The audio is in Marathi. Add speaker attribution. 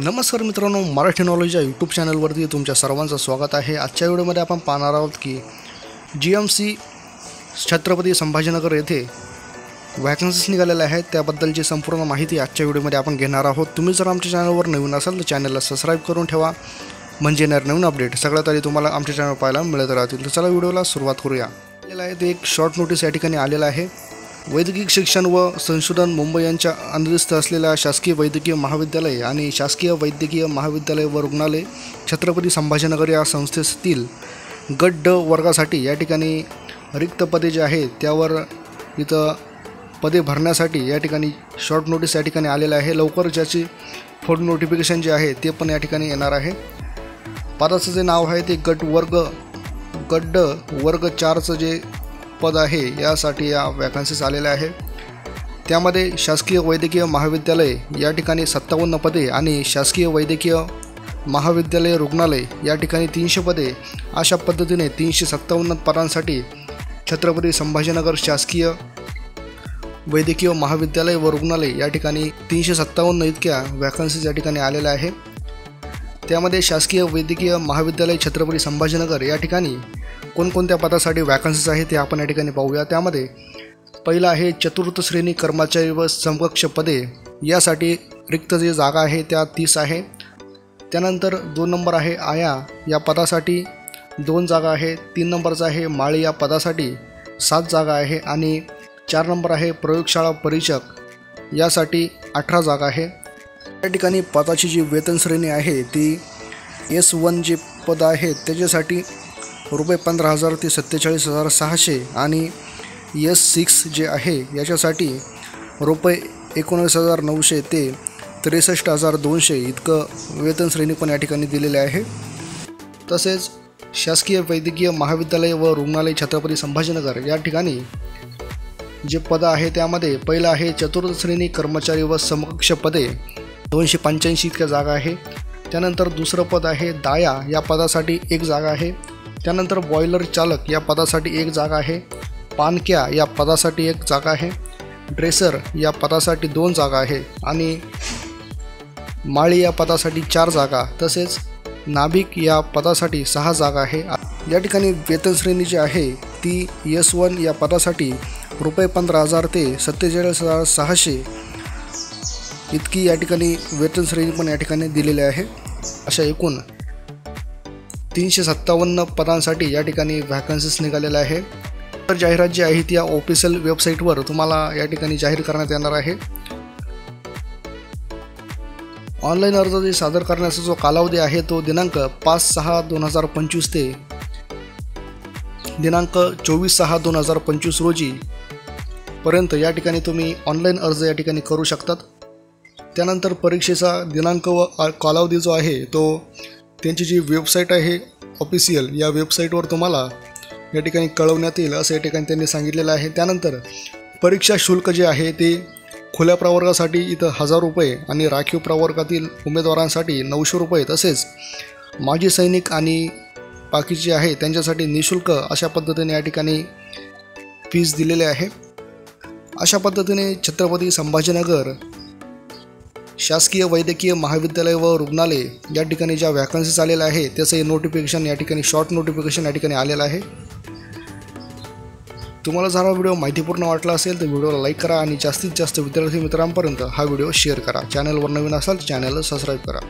Speaker 1: नमस्कार मित्रांनो, मराठी नॉलेज या यूट्यूब चॅनलवरती तुमच्या सर्वांचं स्वागत आहे। आजच्या व्हिडिओमध्ये आपण पाहणार आहोत की GMC छत्रपती संभाजीनगर येथे वॅकन्सीज निघालेल्या आहेत, त्याबद्दलची संपूर्ण माहिती आजच्या व्हिडिओमध्ये आपण घेणार आहोत। तुम्ही जर आमच्या चॅनलवर नवीन असाल तर चॅनलला सबस्क्राईब करून ठेवा, म्हणजे नवीन अपडेट सगळ्यात आधी तुम्हाला आमच्या चॅनलवर पाहायला मिळत राहतील। तर चला व्हिडिओला सुरुवात करूया। ते एक शॉर्ट नोटीस या ठिकाणी आलेला आहे। वैद्यकीय शिक्षण व संशोधन मुंबई यांच्या अधीनस्थ असलेल्या शासकीय वैद्यकीय महाविद्यालय आणि शासकीय वैद्यकीय महाविद्यालय व रुग्णालय छत्रपती संभाजीनगर या संस्थेतील गट ड वर्गासाठी या ठिकाणी रिक्त पदे जे आहेत त्यावर इथं पदे भरण्यासाठी या ठिकाणी शॉर्ट नोटीस या ठिकाणी आलेलं आहे। लवकर ज्याची फुल नोटिफिकेशन जे आहे ते पण या ठिकाणी येणार आहे। पदाचं जे नाव आहे ते गट ड वर्ग 4चं जे पद आहे यासाठी या वॅकन्सीज आलेल्या आहे। त्यामध्ये शासकीय वैद्यकीय महाविद्यालय या ठिकाणी 57 पदे आणि शासकीय वैद्यकीय महाविद्यालय रुग्णालय या ठिकाणी 300 पदे, अशा पद्धतीने 357 पदांसाठी छत्रपती संभाजीनगर शासकीय वैद्यकीय महाविद्यालय व रुग्णालय या ठिकाणी 357 इतक्या वॅकन्सीज या ठिकाणी आलेल्या आहे। त्यामध्ये शासकीय वैद्यकीय महाविद्यालय छत्रपती संभाजीनगर या ठिकाणी कोणकोणत्या पदासाठी वॅकन्सीज आहे ते आपण या ठिकाणी पाहूया। त्यामध्ये पहिला आहे चतुर्थ श्रेणी कर्मचारी व समकक्ष पदे, यासाठी रिक्त जी जागा आहे त्या 30 आहे। त्यानंतर 2 नंबर आहे आया या पदासाठी 2 जागा आहे। 3 नंबरचा आहे माळी या पदासाठी 7 जागा आहे आणि 4 नंबर आहे प्रयोगशाळा परीक्षक यासाठी 18 जागा आहे। या ठिकाणी पदाची जी वेतन श्रेणी आहे ती S1 जे पद आहे त्याच्यासाठी रुपये 15,000 ते 47,600 आणि S6 जे आहे याच्यासाठी रुपये 19,900 ते 63,200 इतकं वेतन श्रेणी पण या ठिकाणी दिलेले आहे। तसेच शासकीय वैद्यकीय महाविद्यालय व रुग्णालय छत्रपती संभाजीनगर या ठिकाणी जे पद आहे त्यामध्ये पहिलं आहे चतुर्थ श्रेणी कर्मचारी व समकक्ष पदे 285 इतक्या जागा आहे। त्यानंतर दुसरं पद आहे दाया या पदासाठी 1 जागा आहे। त्यानंतर बॉयलर चालक या पदासाठी 1 जागा आहे। पानक्या या पदासाठी 1 जागा आहे। ड्रेसर या पदासाठी 2 जागा आहे आणि माळी या पदासाठी 4 जागा, तसेच नाभिक या पदासाठी 6 जागा आहे। या ठिकाणी वेतन श्रेणी जी आहे ती S1 या पदासाठी रुपये 15,000 ते 47,600 इतकी या ठिकाणी वेतन श्रेणी पण या ठिकाणी दिलेली आहे। अशा एकूण 357 पदांसाठी या ठिकाणी वॅकन्सीज निघालेल्या आहे। तर जाहिरात जी आहे ती या ऑफिशियल वेबसाईटवर तुम्हाला या ठिकाणी जाहीर करण्यात येणार आहे। ऑनलाईन अर्ज जे सादर करण्याचा जो कालावधी आहे तो दिनांक 5/6/2025 ते दिनांक 24/6/2025 रोजी पर्यंत या ठिकाणी तुम्ही ऑनलाईन अर्ज या ठिकाणी करू शकतात। त्यानंतर परीक्षेचा दिनांक व कालावधी जो आहे तो त्यांची जी वेबसाईट आहे ऑफिशियल या वेबसाईटवर तुम्हाला या ठिकाणी कळवण्यात येईल असं या ठिकाणी त्यांनी सांगितलेलं आहे। त्यानंतर परीक्षा शुल्क जे आहे ते खुल्या प्रवर्गासाठी इथं 1000 रुपये आणि राखीव प्रवर्गातील उमेदवारांसाठी 900 रुपये, तसेच माजी सैनिक आणि बाकीचे आहे त्यांच्यासाठी निःशुल्क अशा पद्धतीने या ठिकाणी फीस दिलेली आहे। अशा पद्धतीने छत्रपती संभाजीनगर शासकीय वैद्यकीय महाविद्यालय व रुग्णालय या ठिकाणी ज्या वॅकन्सीज आलेल्या आहे त्याचं नोटिफिकेशन या ठिकाणी शॉर्ट नोटिफिकेशन या ठिकाणी आलेलं आहे। तुम्हाला जर हा व्हिडिओ माहितीपूर्ण वाटला असेल तर व्हिडिओला लाईक करा आणि जास्तीत जास्त विद्यार्थी मित्रांपर्यंत हा व्हिडिओ शेअर करा। चॅनलवर नवीन असाल तर चॅनलला सबस्क्राईब करा।